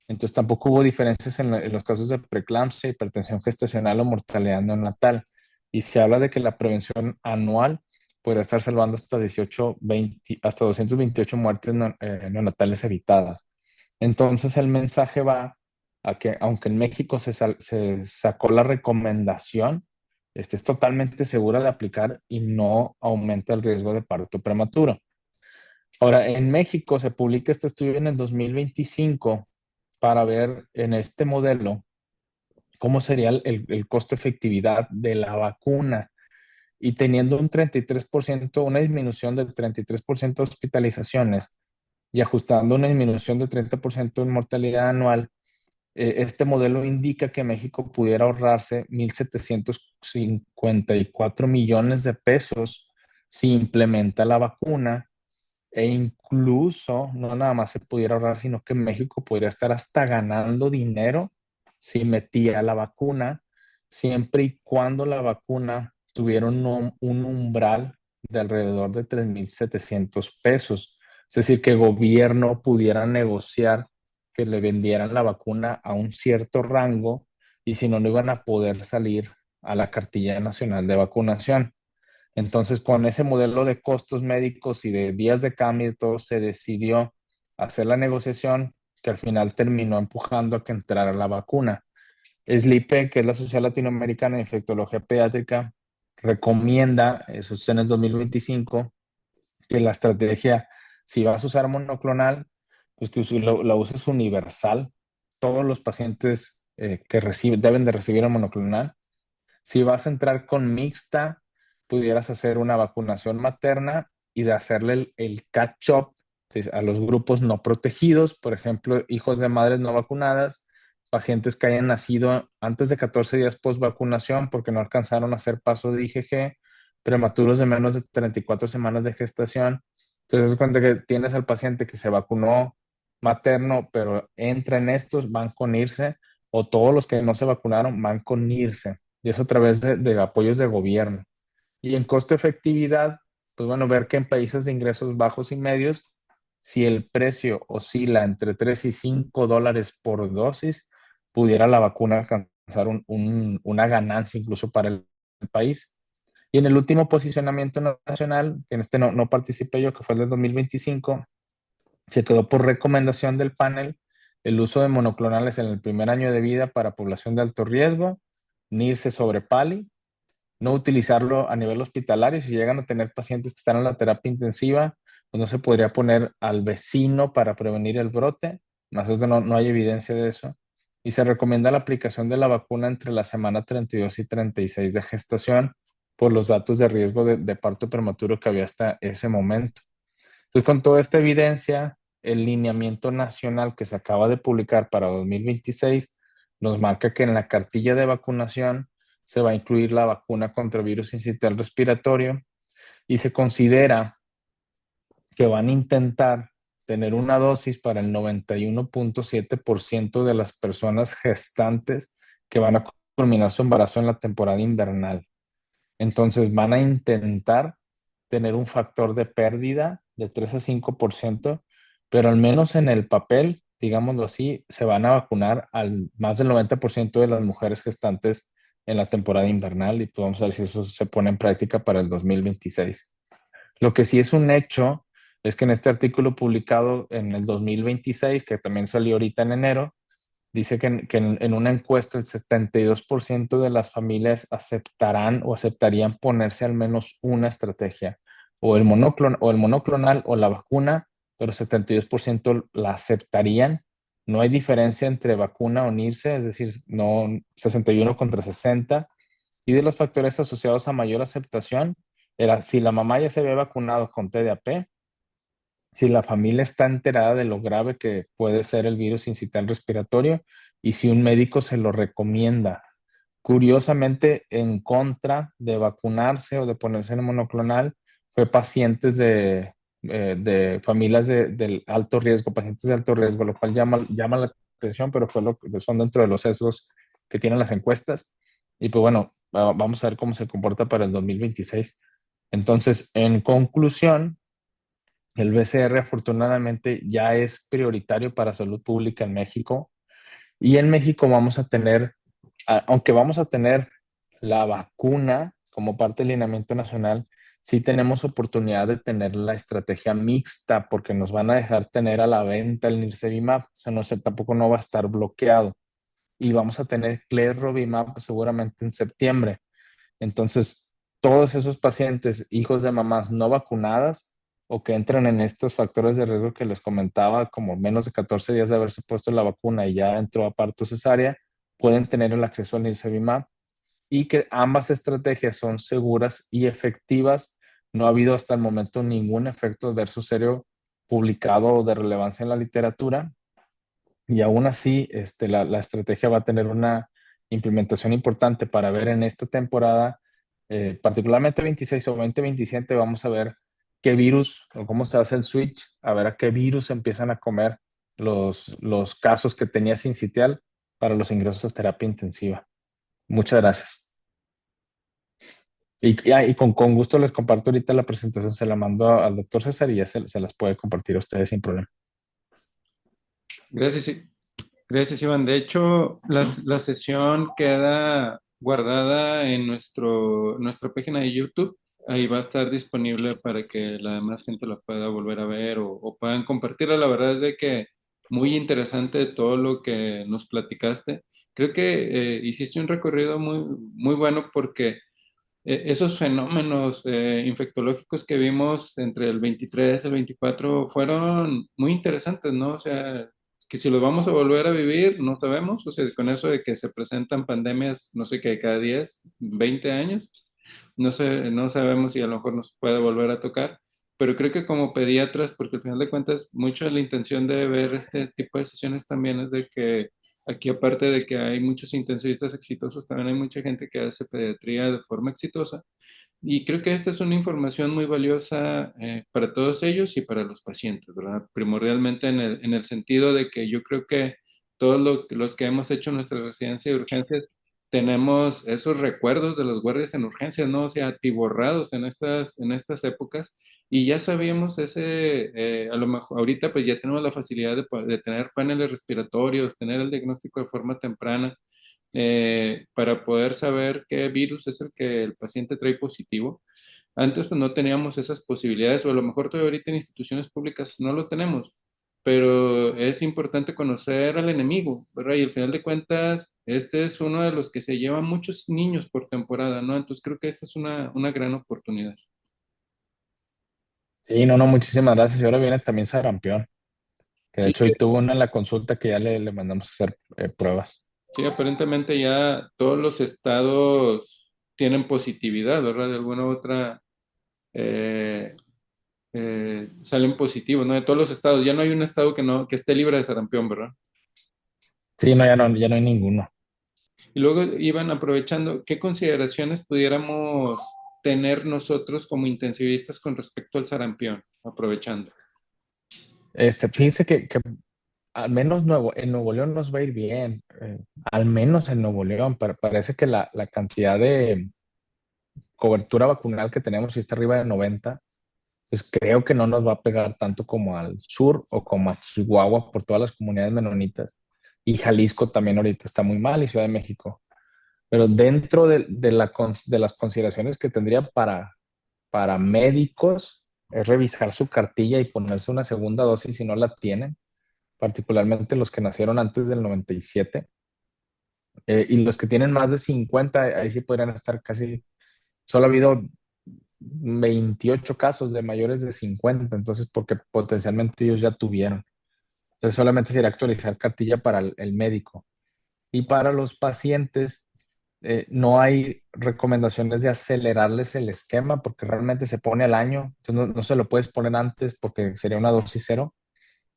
Entonces tampoco hubo diferencias en los casos de preeclampsia, hipertensión gestacional o mortalidad neonatal. Y se habla de que la prevención anual podría estar salvando hasta 18, 20, hasta 228 muertes neonatales evitadas. Entonces el mensaje va a que aunque en México se sacó la recomendación, es totalmente segura de aplicar y no aumenta el riesgo de parto prematuro. Ahora, en México se publica este estudio en el 2025 para ver en este modelo cómo sería el costo-efectividad de la vacuna y teniendo un 33%, una disminución del 33% de hospitalizaciones y ajustando una disminución del 30% en mortalidad anual, este modelo indica que México pudiera ahorrarse 1.754 millones de pesos si implementa la vacuna e incluso no nada más se pudiera ahorrar, sino que México podría estar hasta ganando dinero si metía la vacuna, siempre y cuando la vacuna tuviera un umbral de alrededor de 3.700 pesos. Es decir, que el gobierno pudiera negociar que le vendieran la vacuna a un cierto rango y si no, no iban a poder salir a la cartilla nacional de vacunación. Entonces, con ese modelo de costos médicos y de días de cambio y todo, se decidió hacer la negociación que al final terminó empujando a que entrara la vacuna. SLIPE, que es la Sociedad Latinoamericana de Infectología Pediátrica, recomienda, eso es en el 2025, que la estrategia, si vas a usar monoclonal, pues que la uses universal. Todos los pacientes que reciben deben de recibir el monoclonal. Si vas a entrar con mixta, pudieras hacer una vacunación materna y de hacerle el catch-up a los grupos no protegidos, por ejemplo, hijos de madres no vacunadas, pacientes que hayan nacido antes de 14 días post vacunación porque no alcanzaron a hacer paso de IgG, prematuros de menos de 34 semanas de gestación. Entonces, es cuenta que tienes al paciente que se vacunó materno, pero entra en estos, van con irse, o todos los que no se vacunaron van con irse y eso a través de apoyos de gobierno. Y en costo efectividad, pues bueno, ver que en países de ingresos bajos y medios, si el precio oscila entre 3 y $5 por dosis, pudiera la vacuna alcanzar una ganancia incluso para el país. Y en el último posicionamiento nacional, que en este no participé yo, que fue el de 2025, se quedó por recomendación del panel el uso de monoclonales en el primer año de vida para población de alto riesgo, NIRSE sobre PALI, no utilizarlo a nivel hospitalario. Si llegan a tener pacientes que están en la terapia intensiva, pues no se podría poner al vecino para prevenir el brote. Nosotros no hay evidencia de eso. Y se recomienda la aplicación de la vacuna entre la semana 32 y 36 de gestación por los datos de riesgo de parto prematuro que había hasta ese momento. Entonces, con toda esta evidencia, el lineamiento nacional que se acaba de publicar para 2026 nos marca que en la cartilla de vacunación se va a incluir la vacuna contra virus incital respiratorio y se considera que van a intentar tener una dosis para el 91.7% de las personas gestantes que van a culminar su embarazo en la temporada invernal. Entonces van a intentar tener un factor de pérdida de 3 a 5%, pero al menos en el papel, digámoslo así, se van a vacunar al más del 90% de las mujeres gestantes en la temporada invernal y pues vamos a ver si eso se pone en práctica para el 2026. Lo que sí es un hecho es que en este artículo publicado en el 2026, que también salió ahorita en enero, dice que en una encuesta el 72% de las familias aceptarán o aceptarían ponerse al menos una estrategia, o el monoclonal o la vacuna, pero 72% la aceptarían. No hay diferencia entre vacuna o unirse, es decir, no 61 contra 60. Y de los factores asociados a mayor aceptación era si la mamá ya se había vacunado con TDAP, si la familia está enterada de lo grave que puede ser el virus incital respiratorio y si un médico se lo recomienda. Curiosamente, en contra de vacunarse o de ponerse en monoclonal, fue pacientes de familias del alto riesgo, pacientes de alto riesgo, lo cual llama la atención, pero fue lo que son dentro de los sesgos que tienen las encuestas. Y pues bueno, vamos a ver cómo se comporta para el 2026. Entonces, en conclusión, el BCR afortunadamente ya es prioritario para salud pública en México y en México vamos a tener, aunque vamos a tener la vacuna como parte del lineamiento nacional, sí tenemos oportunidad de tener la estrategia mixta porque nos van a dejar tener a la venta el Nirsevimab, o sea, no sé, tampoco no va a estar bloqueado y vamos a tener Clerrovimab seguramente en septiembre. Entonces, todos esos pacientes, hijos de mamás no vacunadas o que entran en estos factores de riesgo que les comentaba, como menos de 14 días de haberse puesto la vacuna y ya entró a parto cesárea, pueden tener el acceso al nirsevimab y que ambas estrategias son seguras y efectivas. No ha habido hasta el momento ningún efecto adverso serio publicado o de relevancia en la literatura y aún así, la estrategia va a tener una implementación importante para ver en esta temporada, particularmente 26 o 2027, vamos a ver qué virus o cómo se hace el switch, a ver a qué virus empiezan a comer los casos que tenía sincitial para los ingresos a terapia intensiva. Muchas gracias. Y con gusto les comparto ahorita la presentación, se la mando al doctor César y ya se las puede compartir a ustedes sin problema. Gracias, gracias, Iván. De hecho, la sesión queda guardada en nuestra página de YouTube. Ahí va a estar disponible para que la demás gente la pueda volver a ver o puedan compartirla. La verdad es de que muy interesante todo lo que nos platicaste. Creo que hiciste un recorrido muy bueno porque esos fenómenos infectológicos que vimos entre el 23 y el 24 fueron muy interesantes, ¿no? O sea, que si los vamos a volver a vivir, no sabemos. O sea, con eso de que se presentan pandemias, no sé qué, cada 10, 20 años, no sé, no sabemos si a lo mejor nos puede volver a tocar. Pero creo que como pediatras, porque al final de cuentas, mucho de la intención de ver este tipo de sesiones también es de que aquí, aparte de que hay muchos intensivistas exitosos, también hay mucha gente que hace pediatría de forma exitosa. Y creo que esta es una información muy valiosa para todos ellos y para los pacientes, ¿verdad? Primordialmente en el sentido de que yo creo que todos los que hemos hecho nuestra residencia de urgencias tenemos esos recuerdos de los guardias en urgencias, ¿no? O sea, atiborrados en estas épocas y ya sabíamos a lo mejor ahorita pues ya tenemos la facilidad de tener paneles respiratorios, tener el diagnóstico de forma temprana para poder saber qué virus es el que el paciente trae positivo. Antes pues no teníamos esas posibilidades o a lo mejor todavía ahorita en instituciones públicas no lo tenemos, pero es importante conocer al enemigo, ¿verdad? Y al final de cuentas, este es uno de los que se lleva muchos niños por temporada, ¿no? Entonces creo que esta es una gran oportunidad. Sí, no, muchísimas gracias. Y ahora viene también sarampión. Que de Sí, hecho hoy tuvo una en la consulta que ya le mandamos a hacer pruebas. sí, aparentemente ya todos los estados tienen positividad, ¿verdad? De alguna u otra eh, salen positivos, ¿no? De todos los estados. Ya no hay un estado que esté libre de sarampión, ¿verdad? Sí, no, ya no hay ninguno. Y luego iban aprovechando, ¿qué consideraciones pudiéramos tener nosotros como intensivistas con respecto al sarampión? Aprovechando. Fíjense que al menos en Nuevo León nos va a ir bien. Al menos en Nuevo León. Parece que la cantidad de cobertura vacunal que tenemos, si está arriba de 90, pues creo que no nos va a pegar tanto como al sur o como a Chihuahua por todas las comunidades menonitas. Y Jalisco también ahorita está muy mal y Ciudad de México. Pero dentro de las consideraciones que tendría para médicos es revisar su cartilla y ponerse una segunda dosis si no la tienen, particularmente los que nacieron antes del 97. Y los que tienen más de 50, ahí sí podrían estar casi, solo ha habido 28 casos de mayores de 50, entonces porque potencialmente ellos ya tuvieron. Entonces solamente sería actualizar cartilla para el médico. Y para los pacientes, no hay recomendaciones de acelerarles el esquema porque realmente se pone al año, entonces no se lo puedes poner antes porque sería una dosis cero,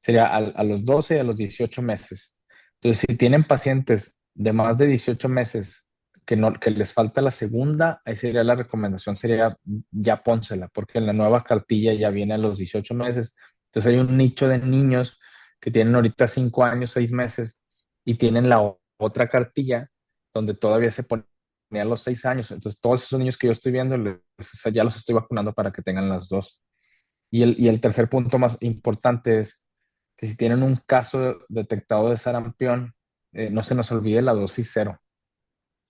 sería a los 12 y a los 18 meses. Entonces, si tienen pacientes de más de 18 meses que les falta la segunda, ahí sería la recomendación, sería ya pónsela, porque en la nueva cartilla ya viene a los 18 meses. Entonces hay un nicho de niños que tienen ahorita 5 años, 6 meses y tienen la otra cartilla donde todavía se ponía a los 6 años. Entonces todos esos niños que yo estoy viendo, o sea, ya los estoy vacunando para que tengan las dos. Y el tercer punto más importante es que si tienen un caso detectado de sarampión, no se nos olvide la dosis cero,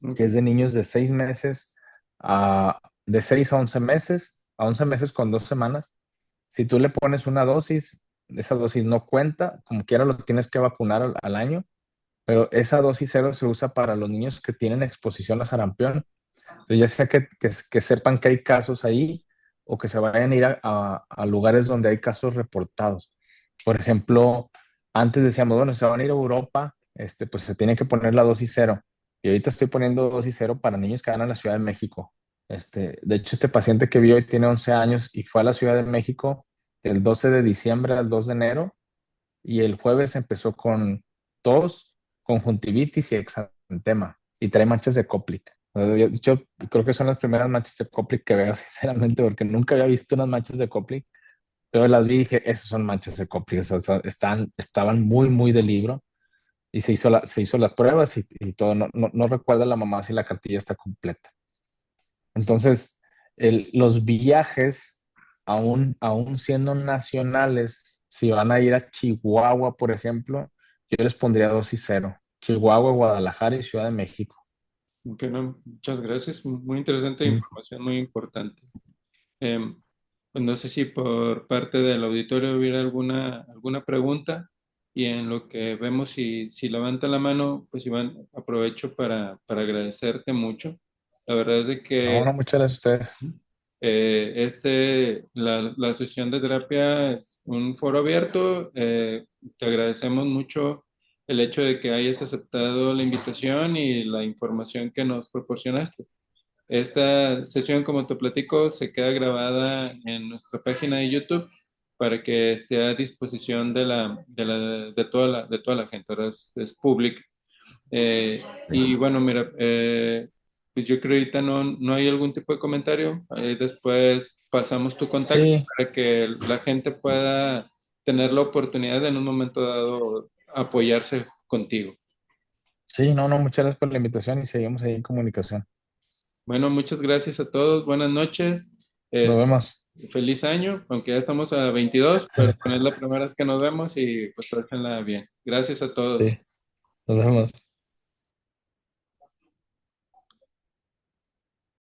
que Ok. es de niños de 6 meses de 6 a 11 meses, a 11 meses con 2 semanas. Si tú le pones una dosis, esa dosis no cuenta, como quiera lo tienes que vacunar al año, pero esa dosis cero se usa para los niños que tienen exposición a sarampión. Entonces, ya sea que sepan que hay casos ahí o que se vayan a ir a lugares donde hay casos reportados. Por ejemplo, antes decíamos, bueno, se van a ir a Europa, pues se tiene que poner la dosis cero. Y ahorita estoy poniendo dosis cero para niños que van a la Ciudad de México. De hecho, este paciente que vi hoy tiene 11 años y fue a la Ciudad de México del 12 de diciembre al 2 de enero y el jueves empezó con tos, conjuntivitis y exantema y trae manchas de Koplik. Yo creo que son las primeras manchas de Koplik que veo, sinceramente, porque nunca había visto unas manchas de Koplik, pero las vi y dije, esas son manchas de Koplik, o sea, estaban muy, muy de libro y se hizo las pruebas y todo. No recuerda la mamá si la cartilla está completa. Entonces, los viajes, aún siendo nacionales, si van a ir a Chihuahua, por ejemplo, yo les pondría dosis cero. Chihuahua, Guadalajara y Ciudad de México. Ok, no, muchas gracias. Muy interesante Mm. información, muy importante. Pues no sé si por parte del auditorio hubiera alguna pregunta y en lo que vemos si levanta la mano, pues Iván, aprovecho para agradecerte mucho. La verdad es de No, que no, muchas gracias a ustedes. la sesión de terapia es un foro abierto. Te agradecemos mucho el hecho de que hayas aceptado la invitación y la información que nos proporcionaste. Esta sesión, como te platico, se queda grabada en nuestra página de YouTube para que esté a disposición de toda la gente. Ahora es pública. Y bueno, mira, pues yo creo que ahorita no hay algún tipo de comentario. Después pasamos tu contacto Sí, para que la gente pueda tener la oportunidad de en un momento dado apoyarse contigo. sí, no, no, muchas gracias por la invitación y seguimos ahí en comunicación. Bueno, muchas gracias a todos. Buenas noches. Nos Eh, vemos. Feliz año, aunque ya estamos a 22, pero es la primera vez que nos vemos y pues pásenla bien. Gracias a todos. Sí, nos vemos.